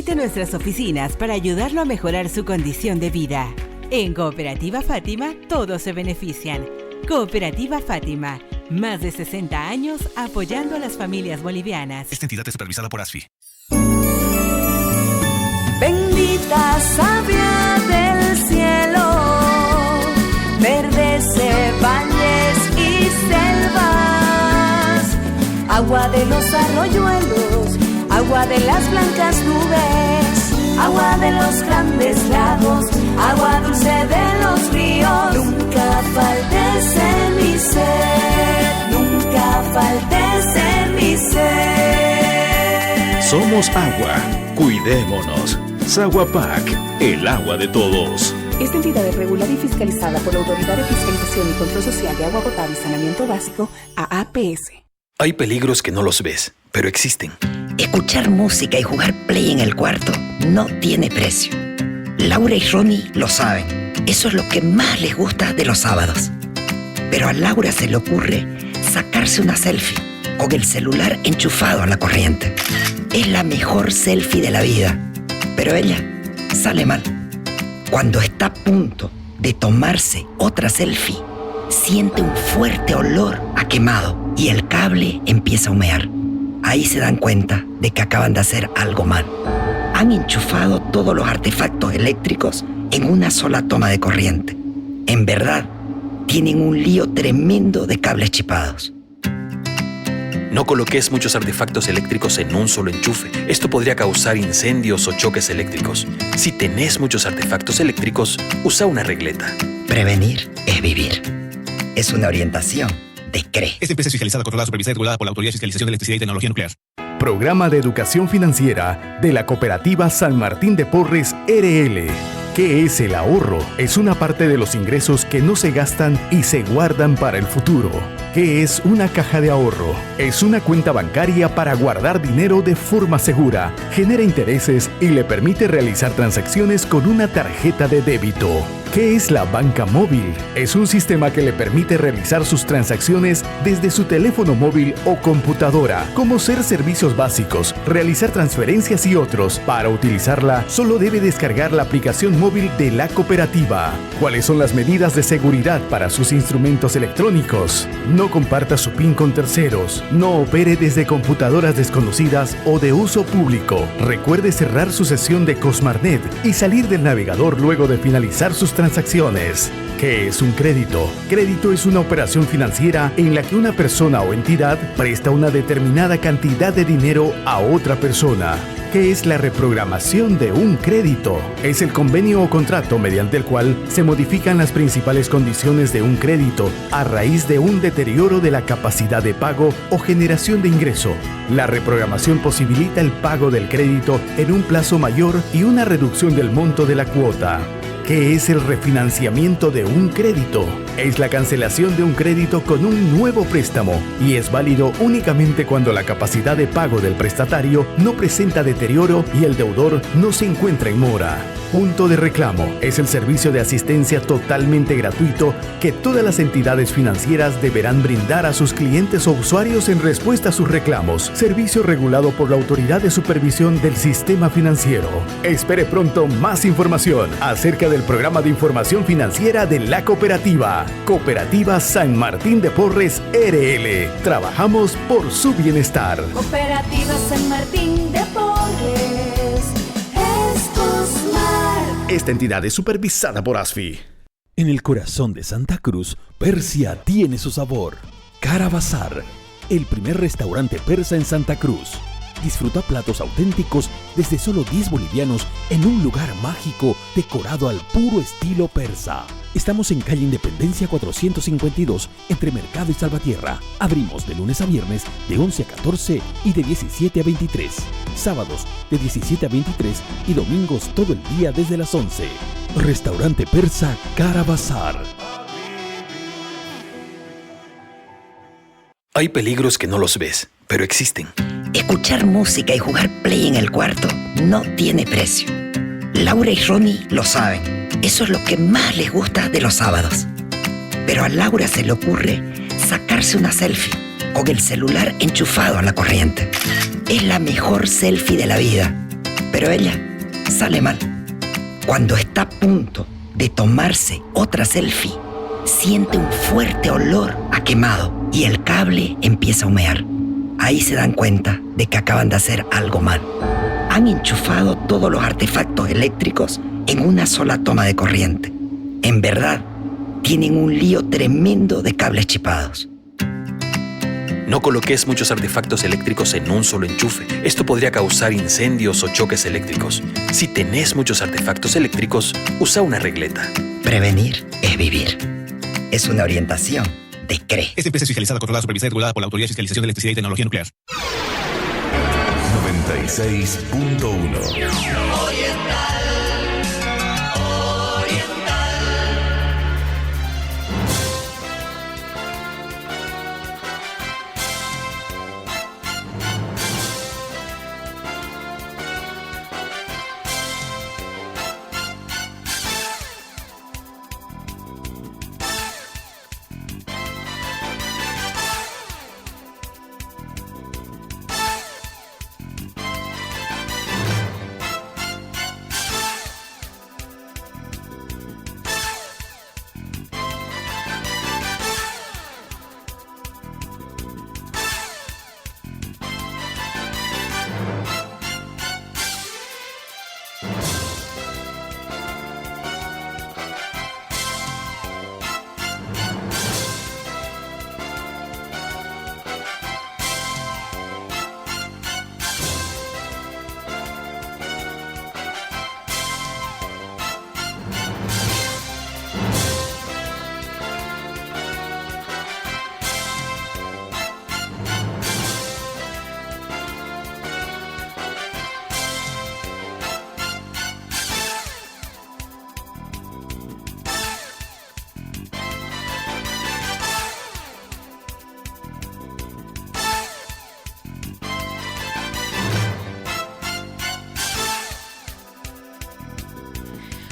Visite nuestras oficinas para ayudarlo a mejorar su condición de vida. En Cooperativa Fátima, todos se benefician. Cooperativa Fátima, más de 60 años apoyando a las familias bolivianas. Esta entidad es supervisada por ASFI. Bendita savia del cielo, verdes valles y selvas, agua de los arroyuelos, agua de las blancas nubes, agua de los grandes lagos, agua dulce de los ríos. Nunca faltes en mi ser, nunca faltes en mi ser. Somos agua, cuidémonos. Saguapac, el agua de todos. Esta entidad es regulada y fiscalizada por la Autoridad de Fiscalización y Control Social de Agua Potable y Saneamiento Básico, AAPS. Hay peligros que no los ves, pero existen. Escuchar música y jugar play en el cuarto no tiene precio. Laura y Ronnie lo saben. Eso es lo que más les gusta de los sábados. Pero a Laura se le ocurre sacarse una selfie con el celular enchufado a la corriente. Es la mejor selfie de la vida. Pero ella sale mal. Cuando está a punto de tomarse otra selfie, siente un fuerte olor a quemado y el cable empieza a humear. Ahí se dan cuenta de que acaban de hacer algo mal. Han enchufado todos los artefactos eléctricos en una sola toma de corriente. En verdad, tienen un lío tremendo de cables chipados. No coloques muchos artefactos eléctricos en un solo enchufe. Esto podría causar incendios o choques eléctricos. Si tenés muchos artefactos eléctricos, usa una regleta. Prevenir es vivir. Es una orientación de CRE. Esta empresa es fiscalizada, controlada, supervisada y regulada por la Autoridad de Fiscalización de Electricidad y Tecnología Nuclear. Programa de Educación Financiera de la Cooperativa San Martín de Porres, RL. ¿Qué es el ahorro? Es una parte de los ingresos que no se gastan y se guardan para el futuro. ¿Qué es una caja de ahorro? Es una cuenta bancaria para guardar dinero de forma segura, genera intereses y le permite realizar transacciones con una tarjeta de débito. ¿Qué es la banca móvil? Es un sistema que le permite realizar sus transacciones desde su teléfono móvil o computadora, como ser servicios básicos, realizar transferencias y otros. Para utilizarla, solo debe descargar la aplicación móvil de la cooperativa. ¿Cuáles son las medidas de seguridad para sus instrumentos electrónicos? No comparta su PIN con terceros. No opere desde computadoras desconocidas o de uso público. Recuerde cerrar su sesión de Cosmarnet y salir del navegador luego de finalizar sus transacciones. ¿Qué es un crédito? Crédito es una operación financiera en la que una persona o entidad presta una determinada cantidad de dinero a otra persona. ¿Qué es la reprogramación de un crédito? Es el convenio o contrato mediante el cual se modifican las principales condiciones de un crédito a raíz de un deterioro de la capacidad de pago o generación de ingreso. La reprogramación posibilita el pago del crédito en un plazo mayor y una reducción del monto de la cuota. ¿Qué es el refinanciamiento de un crédito? Es la cancelación de un crédito con un nuevo préstamo y es válido únicamente cuando la capacidad de pago del prestatario no presenta deterioro y el deudor no se encuentra en mora. Punto de reclamo es el servicio de asistencia totalmente gratuito que todas las entidades financieras deberán brindar a sus clientes o usuarios en respuesta a sus reclamos. Servicio regulado por la Autoridad de Supervisión del Sistema Financiero. Espere pronto más información acerca del programa de información financiera de la cooperativa. Cooperativa San Martín de Porres, RL. Trabajamos por su bienestar. Cooperativa San Martín de Porres, es Cosmar. Esta entidad es supervisada por ASFI. En el corazón de Santa Cruz, Persia tiene su sabor. Cara Bazar, el primer restaurante persa en Santa Cruz. Disfruta platos auténticos desde solo 10 bolivianos en un lugar mágico decorado al puro estilo persa. Estamos en calle Independencia 452, entre Mercado y Salvatierra. Abrimos de lunes a viernes de 11 a 14 y de 17 a 23. Sábados de 17 a 23 y domingos todo el día desde las 11. Restaurante persa Cara Bazar. Hay peligros que no los ves, pero existen. Escuchar música y jugar play en el cuarto no tiene precio. Laura y Ronnie lo saben. Eso es lo que más les gusta de los sábados. Pero a Laura se le ocurre sacarse una selfie con el celular enchufado a la corriente. Es la mejor selfie de la vida. Pero ella sale mal. Cuando está a punto de tomarse otra selfie, siente un fuerte olor a quemado y el cable empieza a humear. Ahí se dan cuenta de que acaban de hacer algo mal. Han enchufado todos los artefactos eléctricos en una sola toma de corriente. En verdad, tienen un lío tremendo de cables chipados. No coloques muchos artefactos eléctricos en un solo enchufe. Esto podría causar incendios o choques eléctricos. Si tenés muchos artefactos eléctricos, usa una regleta. Prevenir es vivir. Es una orientación de CRE. Esta empresa es fiscalizada, controlada, supervisada y regulada por la Autoridad de Fiscalización de Electricidad y Tecnología Nuclear. 96.1.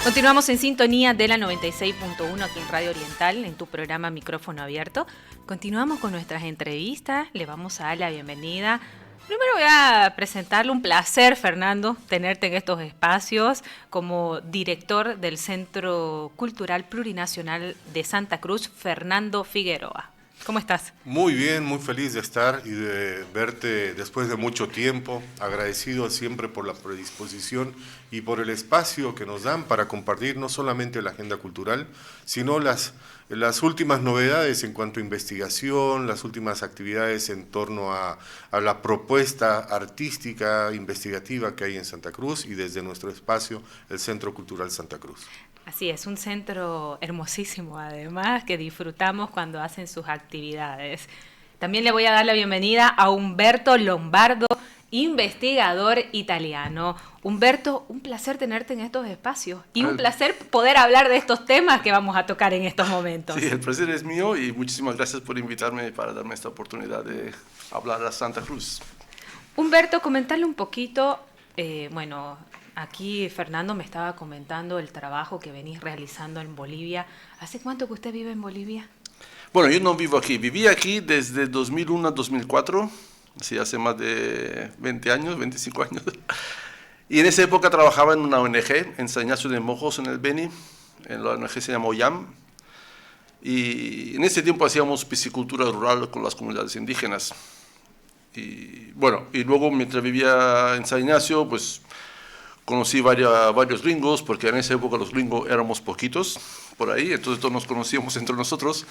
Continuamos en sintonía de la 96.1 aquí en Radio Oriental, en tu programa Micrófono Abierto. Continuamos con nuestras entrevistas, le vamos a dar la bienvenida. Primero voy a presentarle un placer, Fernando, tenerte en estos espacios como director del Centro Cultural Plurinacional de Santa Cruz, Fernando Figueroa. ¿Cómo estás? Muy bien, muy feliz de estar y de verte después de mucho tiempo. Agradecido siempre por la predisposición y por el espacio que nos dan para compartir no solamente la agenda cultural, sino las últimas novedades en cuanto a investigación, las últimas actividades en torno a la propuesta artística, investigativa que hay en Santa Cruz y desde nuestro espacio, el Centro Cultural Santa Cruz. Así es, un centro hermosísimo además, que disfrutamos cuando hacen sus actividades. También le voy a dar la bienvenida a Humberto Lombardo, investigador italiano. Humberto, un placer tenerte en estos espacios y un placer poder hablar de estos temas que vamos a tocar en estos momentos. Sí, el placer es mío y muchísimas gracias por invitarme para darme esta oportunidad de hablar a Santa Cruz. Humberto, comentarle un poquito, aquí Fernando me estaba comentando el trabajo que venís realizando en Bolivia. ¿Hace cuánto que usted vive en Bolivia? Bueno, yo no vivo aquí. Viví aquí desde 2001 a 2004, sí, hace más de 20 años, 25 años. Y en esa época trabajaba en una ONG, en San Ignacio de Mojos, en el Beni. En la ONG se llama OYAM. Y en ese tiempo hacíamos piscicultura rural con las comunidades indígenas. Y bueno, y luego mientras vivía en San Ignacio, pues conocí varios gringos, porque en esa época los gringos éramos poquitos por ahí, entonces todos nos conocíamos entre nosotros.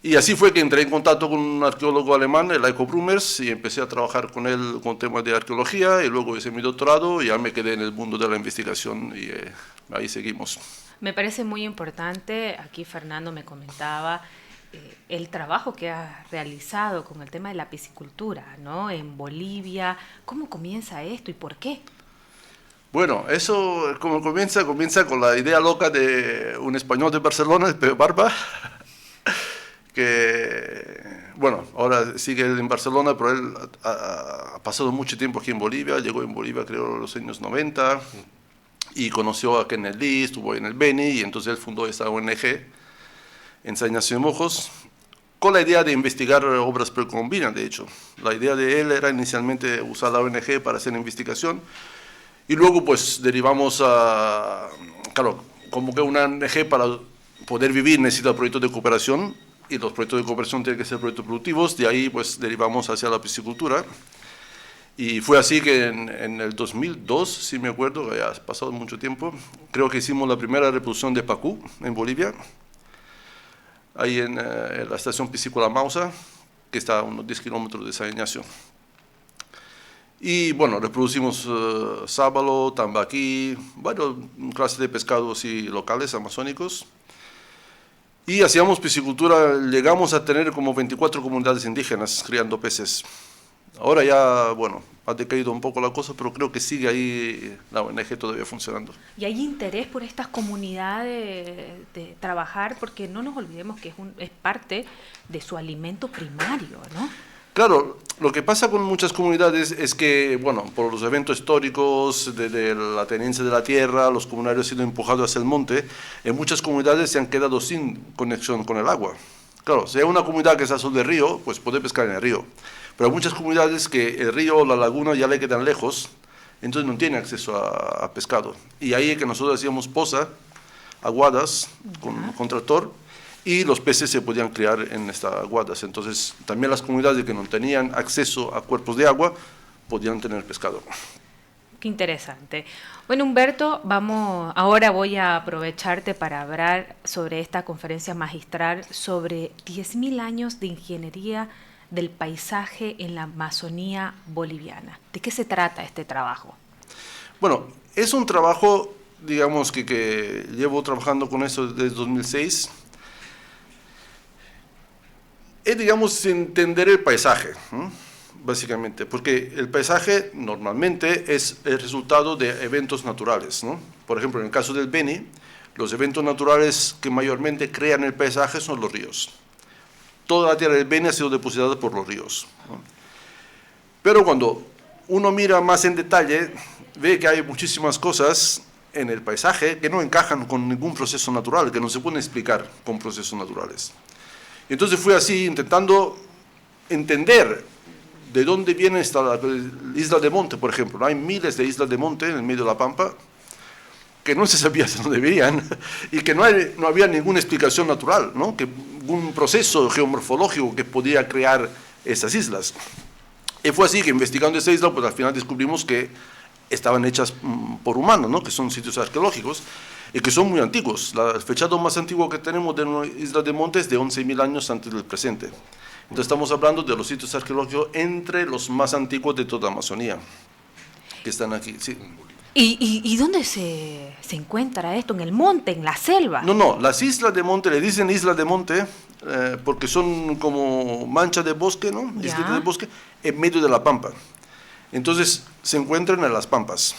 Y así fue que entré en contacto con un arqueólogo alemán, el Heiko Brumers, y empecé a trabajar con él con temas de arqueología, y luego hice mi doctorado, y ya me quedé en el mundo de la investigación, y ahí seguimos. Me parece muy importante, aquí Fernando me comentaba, el trabajo que has realizado con el tema de la piscicultura, ¿no? En Bolivia. ¿Cómo comienza esto y por qué? Bueno, eso como comienza con la idea loca de un español de Barcelona, de Pep Barba, que, bueno, ahora sigue en Barcelona, pero él ha pasado mucho tiempo aquí en Bolivia, llegó en Bolivia creo en los años 90, y conoció a Kenneth Lee, estuvo en el Beni, y entonces él fundó esta ONG en San Ignacio de Mojos, con la idea de investigar obras precolombinas, de hecho. La idea de él era inicialmente usar la ONG para hacer investigación, Y luego pues derivamos a, claro, como que una ONG para poder vivir necesita proyectos de cooperación, y los proyectos de cooperación tienen que ser proyectos productivos, de ahí pues derivamos hacia la piscicultura. Y fue así que en el 2002, si me acuerdo, que ya ha pasado mucho tiempo, creo que hicimos la primera reproducción de pacú en Bolivia, ahí en la estación piscícola Mausa, que está a unos 10 kilómetros de San Ignacio. Y bueno, reproducimos sábalo, tambaquí, varias clases de pescados y locales amazónicos. Y hacíamos piscicultura, llegamos a tener como 24 comunidades indígenas criando peces. Ahora ya, bueno, ha decaído un poco la cosa, pero creo que sigue ahí la ONG todavía funcionando. ¿Y hay interés por estas comunidades de trabajar? Porque no nos olvidemos que es parte de su alimento primario, ¿no? Claro, lo que pasa con muchas comunidades es que, bueno, por los eventos históricos de la tenencia de la tierra, los comunarios han sido empujados hacia el monte, en muchas comunidades se han quedado sin conexión con el agua. Claro, si hay una comunidad que está sobre el río, pues puede pescar en el río. Pero hay muchas comunidades que el río o la laguna ya le quedan lejos, entonces no tienen acceso a pescado. Y ahí es que nosotros hacíamos poza, aguadas, con tractor, y los peces se podían criar en estas aguadas. Entonces también las comunidades que no tenían acceso a cuerpos de agua podían tener pescado. Qué interesante. Bueno, Humberto, ahora voy a aprovecharte para hablar sobre esta conferencia magistral sobre 10.000 años de ingeniería del paisaje en la Amazonía boliviana. ¿De qué se trata este trabajo? Bueno, es un trabajo, digamos, que llevo trabajando con eso desde 2006. Es, digamos, entender el paisaje, ¿no? Básicamente, porque el paisaje normalmente es el resultado de eventos naturales, ¿no? Por ejemplo, en el caso del Beni, los eventos naturales que mayormente crean el paisaje son los ríos. Toda la tierra del Beni ha sido depositada por los ríos, ¿no? Pero cuando uno mira más en detalle, ve que hay muchísimas cosas en el paisaje que no encajan con ningún proceso natural, que no se pueden explicar con procesos naturales. Y entonces fui así, intentando entender de dónde viene esta isla de monte, por ejemplo. Hay miles de islas de monte en el medio de la Pampa que no se sabía de dónde venían y que no había ninguna explicación natural, ¿no? Que un proceso geomorfológico que podía crear esas islas. Y fue así que investigando esa isla, pues al final descubrimos que estaban hechas por humanos, ¿no? Que son sitios arqueológicos y que son muy antiguos. El fechado más antiguo que tenemos de una isla de monte es de 11.000 años antes del presente. Entonces estamos hablando de los sitios arqueológicos entre los más antiguos de toda Amazonía, que están aquí, sí. ¿Y dónde se encuentra esto? ¿En el monte, en la selva? No, las islas de monte, le dicen islas de monte porque son como manchas de bosque, ¿no? Islitas de bosque, en medio de la pampa. Entonces se encuentran en las pampas.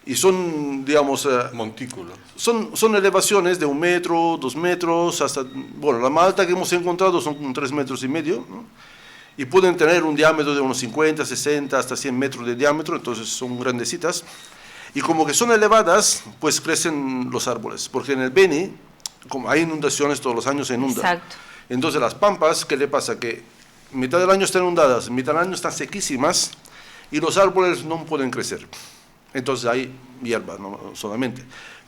Y son, digamos... montículos. Son elevaciones de 1 metro, 2 metros, hasta... Bueno, la más alta que hemos encontrado son 3,5 metros, ¿no? Y pueden tener un diámetro de unos 50, 60, hasta 100 metros de diámetro, entonces son grandecitas. Y como que son elevadas, pues crecen los árboles, porque en el Beni, como hay inundaciones todos los años, se inunda. Exacto. Entonces las pampas, ¿qué le pasa? Que mitad del año están inundadas, mitad del año están sequísimas, y los árboles no pueden crecer. Entonces hay hierba, no solamente.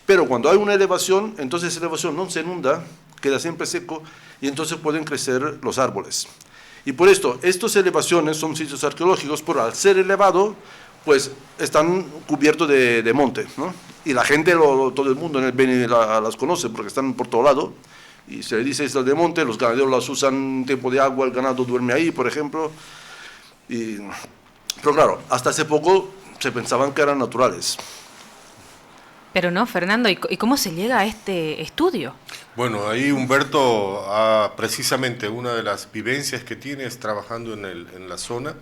Pero cuando hay una elevación, entonces esa elevación no se inunda, queda siempre seco, y entonces pueden crecer los árboles. Y por esto, estas elevaciones son sitios arqueológicos, pero al ser elevado, pues están cubiertos de monte, ¿no? Y la gente, todo el mundo en el Beni las conoce, porque están por todo lado, y se le dice islas de monte, los ganaderos las usan en tiempo de agua, el ganado duerme ahí, por ejemplo. Pero claro, hasta hace poco se pensaban que eran naturales. Pero no, Fernando, ¿y cómo se llega a este estudio? Bueno, ahí Humberto, precisamente una de las vivencias que tiene es trabajando en la zona,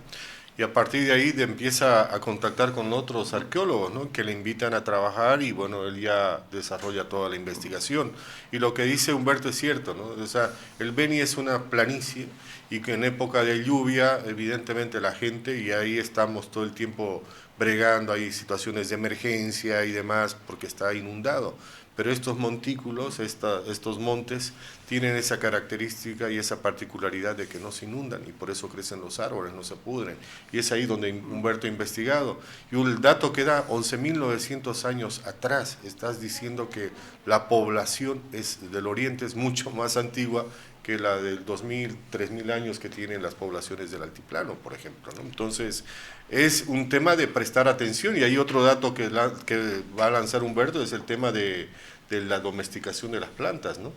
y a partir de ahí empieza a contactar con otros arqueólogos, ¿no? Que le invitan a trabajar, y bueno, él ya desarrolla toda la investigación. Y lo que dice Humberto es cierto, ¿no? O sea, el Beni es una planicie, y que en época de lluvia, evidentemente la gente, y ahí estamos todo el tiempo bregando, hay situaciones de emergencia y demás porque está inundado. Pero estos montículos, estos montes, tienen esa característica y esa particularidad de que no se inundan y por eso crecen los árboles, no se pudren. Y es ahí donde Humberto ha investigado. Y el dato que da 11.900 años atrás, estás diciendo que la población del Oriente es mucho más antigua que la de 2.000, 3.000 años que tienen las poblaciones del altiplano, por ejemplo, ¿no? Entonces, es un tema de prestar atención. Y hay otro dato que va a lanzar Humberto, es el tema de la domesticación de las plantas, ¿no?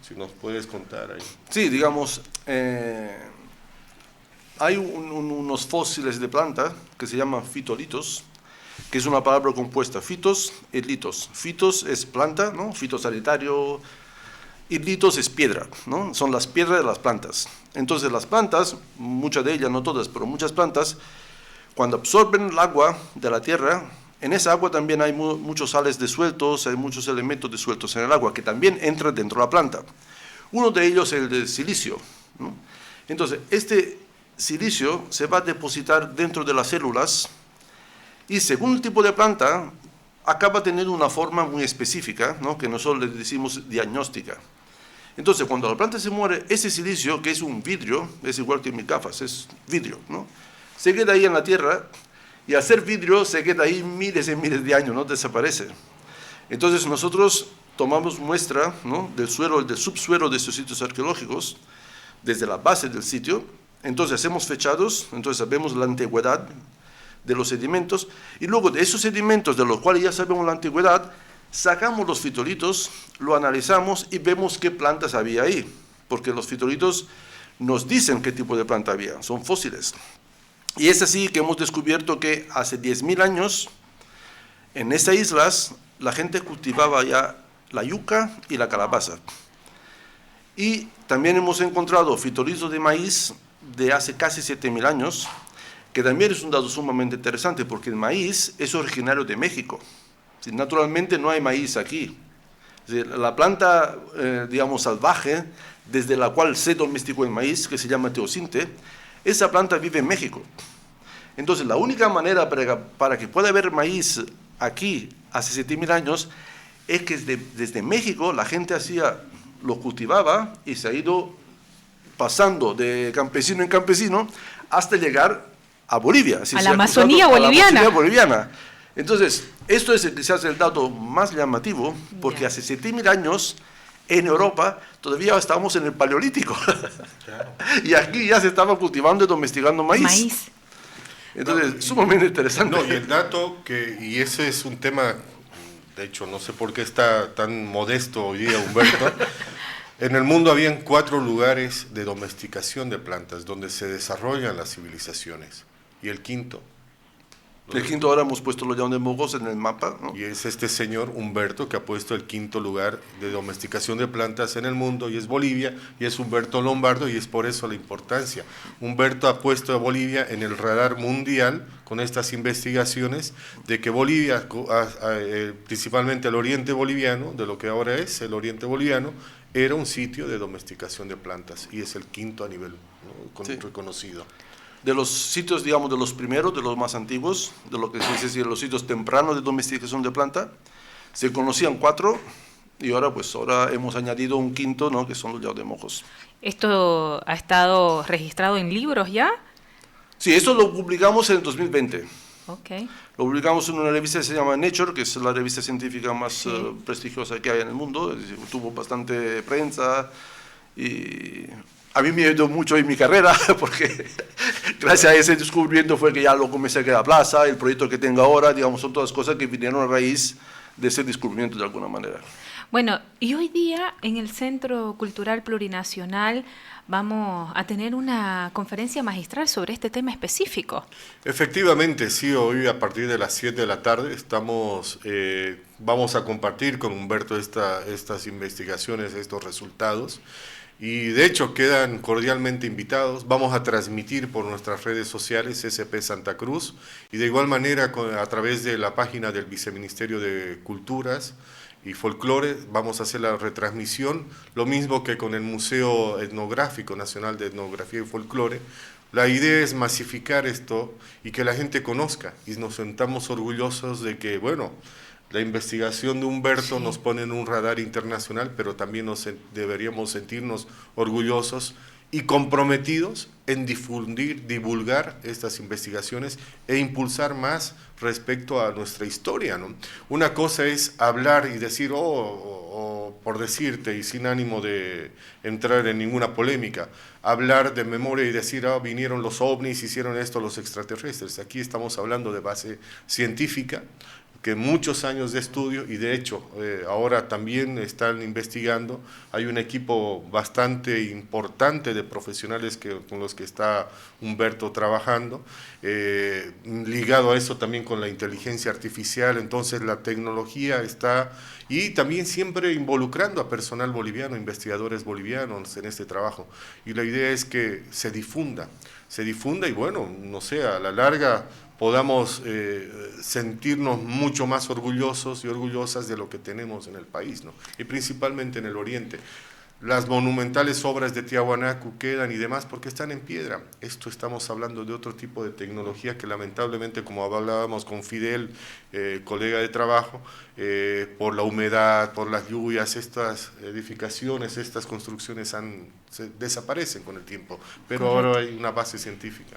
Si nos puedes contar ahí. Sí, digamos, hay unos fósiles de planta que se llaman fitolitos, que es una palabra compuesta, fitos y litos. Fitos es planta, ¿no? Fitosanitario, y litos es piedra, ¿no? Son las piedras de las plantas. Entonces las plantas, muchas de ellas, no todas, pero muchas plantas, cuando absorben el agua de la tierra, en esa agua también hay muchos sales disueltos, hay muchos elementos disueltos en el agua que también entran dentro de la planta. Uno de ellos es el de silicio, ¿no? Entonces, este silicio se va a depositar dentro de las células y según el tipo de planta, acaba teniendo una forma muy específica, ¿no? Que nosotros le decimos diagnóstica. Entonces, cuando la planta se muere, ese silicio, que es un vidrio, es igual que mis gafas, es vidrio, ¿no? Se queda ahí en la tierra, y al ser vidrio se queda ahí miles y miles de años, no desaparece. Entonces nosotros tomamos muestra, ¿no? del suelo, del subsuelo de estos sitios arqueológicos, desde la base del sitio, entonces hacemos fechados, entonces sabemos la antigüedad de los sedimentos, y luego de esos sedimentos, de los cuales ya sabemos la antigüedad, sacamos los fitolitos, lo analizamos y vemos qué plantas había ahí, porque los fitolitos nos dicen qué tipo de planta había, son fósiles. Y es así que hemos descubierto que hace 10.000 años, en estas islas, la gente cultivaba ya la yuca y la calabaza. Y también hemos encontrado fitolitos de maíz de hace casi 7.000 años, que también es un dato sumamente interesante, porque el maíz es originario de México. Naturalmente no hay maíz aquí. La planta, digamos, salvaje, desde la cual se domesticó el maíz, que se llama teosinte, esa planta vive en México. Entonces, la única manera para que pueda haber maíz aquí hace 7.000 años es que desde México la gente lo cultivaba y se ha ido pasando de campesino en campesino hasta llegar a Bolivia. A la Amazonía boliviana. Entonces, esto es quizás el dato más llamativo, porque hace 7.000 años en Europa todavía estábamos en el Paleolítico. Claro. Y aquí ya se estaba cultivando y domesticando maíz. Entonces, sumamente interesante. No, y el dato y ese es un tema, de hecho, no sé por qué está tan modesto hoy día Humberto. En el mundo habían 4 lugares de domesticación de plantas donde se desarrollan las civilizaciones. Y el quinto. El quinto ahora hemos puesto los llanos de Mogos en el mapa, ¿no? Y es este señor Humberto que ha puesto el quinto lugar de domesticación de plantas en el mundo, y es Bolivia, y es Humberto Lombardo, y es por eso la importancia. Humberto ha puesto a Bolivia en el radar mundial con estas investigaciones de que Bolivia, principalmente el oriente boliviano, de lo que ahora es el oriente boliviano, era un sitio de domesticación de plantas, y es el quinto a nivel, ¿no? Reconocido. De los sitios, digamos, de los primeros, de los más antiguos, de lo que se dice decir, los sitios tempranos de domesticación de planta, se conocían 4 y ahora hemos añadido un quinto, ¿no? Que son los llanos de Mojos. ¿Esto ha estado registrado en libros ya? Sí, esto lo publicamos en el 2020. Okay. Lo publicamos en una revista que se llama Nature, que es la revista científica más prestigiosa que hay en el mundo. Tuvo bastante prensa y a mí me ayudó mucho en mi carrera, porque gracias a ese descubrimiento fue que ya lo comencé a quedar a plaza, el proyecto que tengo ahora, digamos, son todas cosas que vinieron a raíz de ese descubrimiento de alguna manera. Bueno, y hoy día en el Centro Cultural Plurinacional vamos a tener una conferencia magistral sobre este tema específico. Efectivamente, sí, hoy a partir de las 7 de la tarde vamos a compartir con Humberto estas investigaciones, estos resultados. Y de hecho quedan cordialmente invitados. Vamos a transmitir por nuestras redes sociales SP Santa Cruz y de igual manera a través de la página del Viceministerio de Culturas y Folclore vamos a hacer la retransmisión, lo mismo que con el Museo Etnográfico Nacional de Etnografía y Folclore. La idea es masificar esto y que la gente conozca, y nos sentamos orgullosos de que, bueno, la investigación de Humberto nos pone en un radar internacional, pero también deberíamos sentirnos orgullosos y comprometidos en divulgar estas investigaciones e impulsar más respecto a nuestra historia, ¿no? Una cosa es hablar y decir, o por decirte, y sin ánimo de entrar en ninguna polémica, hablar de memoria y decir, vinieron los ovnis, hicieron esto los extraterrestres. Aquí estamos hablando de base científica, que muchos años de estudio, y de hecho ahora también están investigando. Hay un equipo bastante importante de profesionales con los que está Humberto trabajando, ligado a eso también con la inteligencia artificial. Entonces la tecnología está, y también siempre involucrando a personal boliviano, investigadores bolivianos en este trabajo, y la idea es que se difunda y bueno, no sé, a la larga podamos sentirnos mucho más orgullosos y orgullosas de lo que tenemos en el país, ¿no? Y principalmente en el oriente. Las monumentales obras de Tiahuanacu quedan y demás porque están en piedra. Esto estamos hablando de otro tipo de tecnología que lamentablemente, como hablábamos con Fidel, colega de trabajo, por la humedad, por las lluvias, estas edificaciones, estas construcciones desaparecen con el tiempo, pero Correcto. ahora hay una base científica.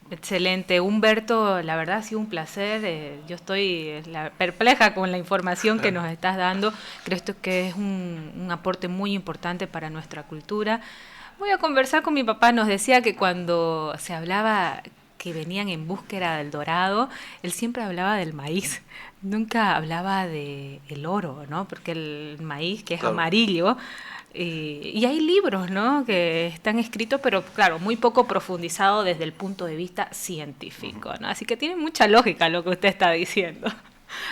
Excelente. Humberto, la verdad ha sido un placer. Yo estoy perpleja con la información que nos estás dando. Creo que es un aporte muy importante para nuestra cultura. Voy a conversar con mi papá. Nos decía que cuando se hablaba que venían en búsqueda del dorado, él siempre hablaba del maíz. Nunca hablaba del oro, ¿no? Porque el maíz, que es amarillo, y hay libros, ¿no?, que están escritos, pero claro, muy poco profundizado desde el punto de vista científico, ¿no? Así que tiene mucha lógica lo que usted está diciendo.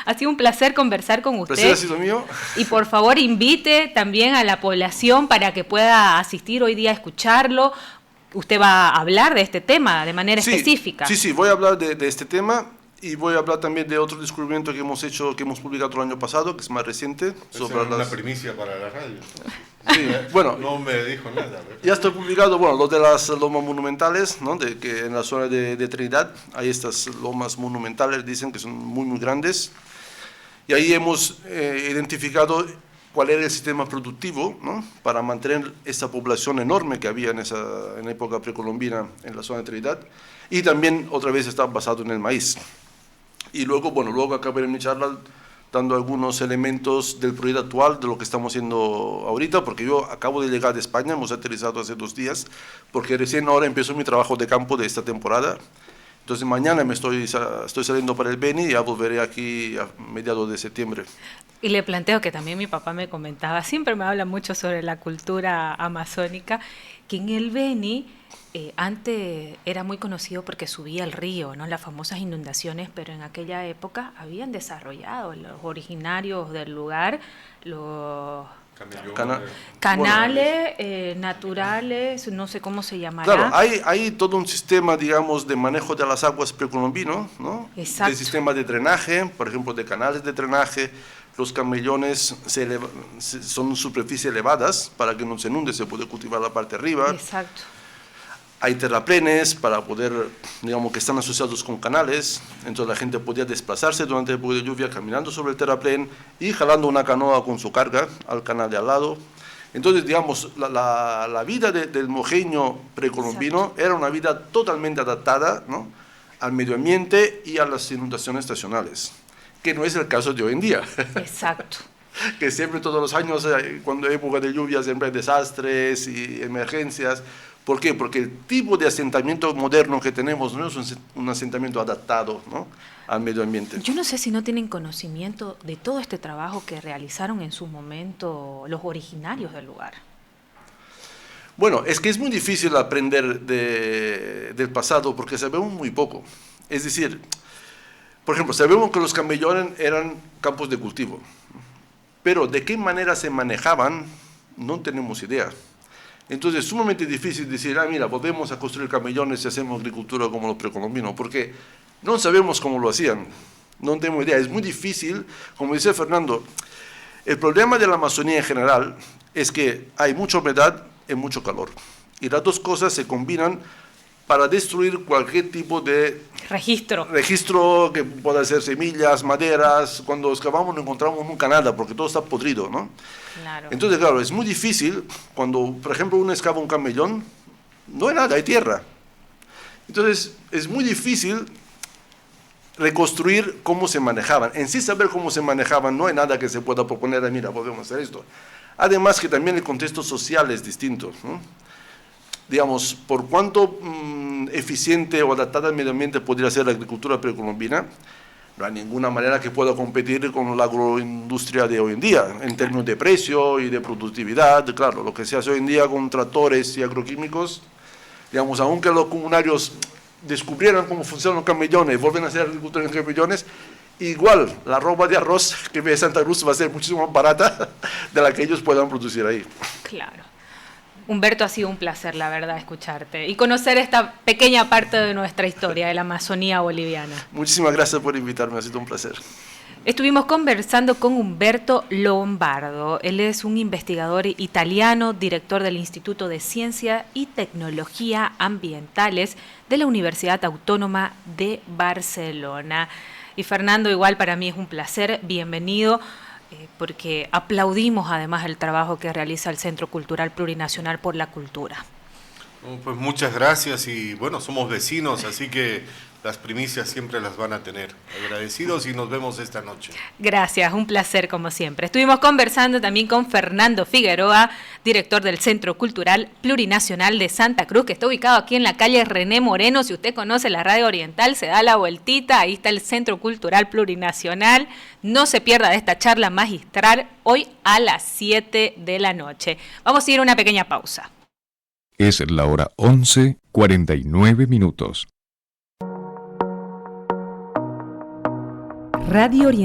Ha sido un placer conversar con usted. ¿Placer ha sido mío? Y por favor invite también a la población para que pueda asistir hoy día a escucharlo. Usted va a hablar de este tema de manera específica. Sí, voy a hablar de este tema. Y voy a hablar también de otro descubrimiento que hemos hecho, que hemos publicado el año pasado, que es más reciente. Sobre una primicia para la radio. Sí, bueno, no me dijo nada. Ya está publicado, bueno, lo de las lomas monumentales, ¿no? Que en la zona de Trinidad hay estas lomas monumentales, dicen que son muy, muy grandes. Y ahí hemos identificado cuál era el sistema productivo, ¿no?, para mantener esa población enorme que había en la época precolombina en la zona de Trinidad. Y también otra vez está basado en el maíz. Y luego acabé mi charla dando algunos elementos del proyecto actual, de lo que estamos haciendo ahorita, porque yo acabo de llegar de España, hemos aterrizado hace 2 días, porque recién ahora empiezo mi trabajo de campo de esta temporada. Entonces mañana estoy saliendo para el Beni y ya volveré aquí a mediados de septiembre. Y le planteo que también mi papá me comentaba, siempre me habla mucho sobre la cultura amazónica, que en el Beni antes era muy conocido porque subía el río, ¿no?, las famosas inundaciones, pero en aquella época habían desarrollado los originarios del lugar los canales naturales, no sé cómo se llamará. Claro, hay todo un sistema, digamos, de manejo de las aguas precolombino, ¿no? Exacto. De sistema de drenaje, por ejemplo, de canales de drenaje. Los camellones son superficies elevadas para que no se inunde, se puede cultivar la parte arriba. Exacto. Hay terraplenes para poder, digamos, que están asociados con canales, entonces la gente podía desplazarse durante la época de lluvia caminando sobre el terraplén y jalando una canoa con su carga al canal de al lado. Entonces, digamos, la vida del mojeño precolombino era una vida totalmente adaptada, ¿no?, al medio ambiente y a las inundaciones estacionales, que no es el caso de hoy en día. Exacto. Que siempre todos los años, cuando hay época de lluvia, siempre hay desastres y emergencias. ¿Por qué? Porque el tipo de asentamiento moderno que tenemos no es un asentamiento adaptado, ¿no?, al medio ambiente. Yo no sé si no tienen conocimiento de todo este trabajo que realizaron en su momento los originarios del lugar. Bueno, es que es muy difícil aprender del pasado porque sabemos muy poco. Es decir, por ejemplo, sabemos que los camellones eran campos de cultivo, pero de qué manera se manejaban no tenemos idea. Entonces es sumamente difícil decir, mira, volvemos a construir camellones y hacemos agricultura como los precolombinos, porque no sabemos cómo lo hacían, no tenemos idea. Es muy difícil, como dice Fernando, el problema de la Amazonía en general es que hay mucha humedad y mucho calor, y las dos cosas se combinan para destruir cualquier tipo de registro que pueda ser semillas, maderas. Cuando excavamos no encontramos nunca nada porque todo está podrido, ¿no? Claro. Entonces, claro, es muy difícil cuando, por ejemplo, uno excava un camellón, no hay nada, hay tierra. Entonces, es muy difícil reconstruir cómo se manejaban. En sí, saber cómo se manejaban, no hay nada que se pueda proponer, mira, podemos hacer esto. Además que también el contexto social es distinto, ¿no? Digamos, por cuánto eficiente o adaptada al medio ambiente podría ser la agricultura precolombina, no hay ninguna manera que pueda competir con la agroindustria de hoy en día, en términos de precio y de productividad. Claro, lo que se hace hoy en día con tractores y agroquímicos, digamos, aunque los comunarios descubrieran cómo funcionan los camellones y vuelven a hacer agricultura en camellones, igual la ropa de arroz que ve Santa Cruz va a ser muchísimo más barata de la que ellos puedan producir ahí. Claro. Humberto, ha sido un placer, la verdad, escucharte y conocer esta pequeña parte de nuestra historia de la Amazonía boliviana. Muchísimas gracias por invitarme, ha sido un placer. Estuvimos conversando con Humberto Lombardo. Él es un investigador italiano, director del Instituto de Ciencia y Tecnología Ambientales de la Universidad Autónoma de Barcelona. Y Fernando, igual para mí es un placer, bienvenido, porque aplaudimos además el trabajo que realiza el Centro Cultural Plurinacional por la Cultura. Pues muchas gracias y bueno, somos vecinos, así que las primicias siempre las van a tener. Agradecidos y nos vemos esta noche. Gracias, un placer como siempre. Estuvimos conversando también con Fernando Figueroa, director del Centro Cultural Plurinacional de Santa Cruz, que está ubicado aquí en la calle René Moreno. Si usted conoce la Radio Oriental, se da la vueltita, ahí está el Centro Cultural Plurinacional. No se pierda de esta charla magistral hoy a las 7 de la noche. Vamos a ir a una pequeña pausa. Es la hora 11:49. Radio Oriental.